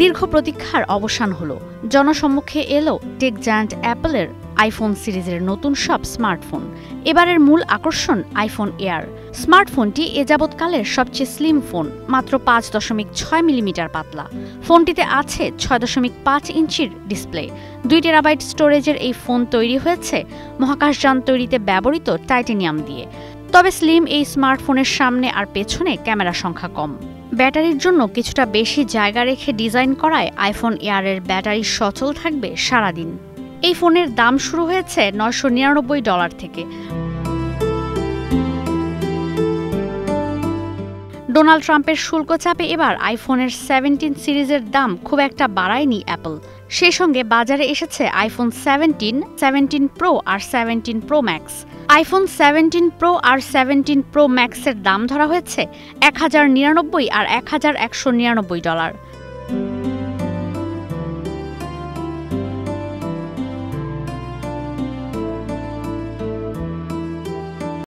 দীর্ঘ প্রতীক্ষার অবসান হলো। জনসম্মুখে এলো টেক জায়ান্ট অ্যাপলের আইফোন সিরিজের নতুন সব স্মার্টফোন। এবারের মূল আকর্ষণ আইফোন এয়ার। স্মার্টফোনটি এ যাবৎকালের সবচেয়ে স্লিম ফোন, মাত্র 5.6 মিলিমিটার পাতলা। ফোনটিতে আছে 6.5 ইঞ্চির ডিসপ্লে। 2 টেরাবাইট স্টোরেজের এই ফোন তৈরি হয়েছে মহাকাশযান তৈরিতে ব্যবহৃত টাইটেনিয়াম দিয়ে। তবে স্লিম এই স্মার্টফোনের সামনে আর পেছনে ক্যামেরা সংখ্যা কম। ব্যাটারির জন্য কিছুটা বেশি জায়গা রেখে ডিজাইন করায় আইফোন এয়ারের ব্যাটারি সচল থাকবে সারাদিন। এই ফোনের দাম শুরু হয়েছে $999 থেকে। ডোনাল্ড ট্রাম্পের শুল্ক চাপে এবার আইফোনের 17 সিরিজের দাম খুব একটা বাড়ায়নি অ্যাপল। সেই সঙ্গে বাজারে এসেছে আইফোন 17, 17 প্রো আর 17 প্রো ম্যাক্স। আইফোন 17 প্রো আর 17 প্রো ম্যাক্সের দাম ধরা হয়েছে $1099 আর $1199।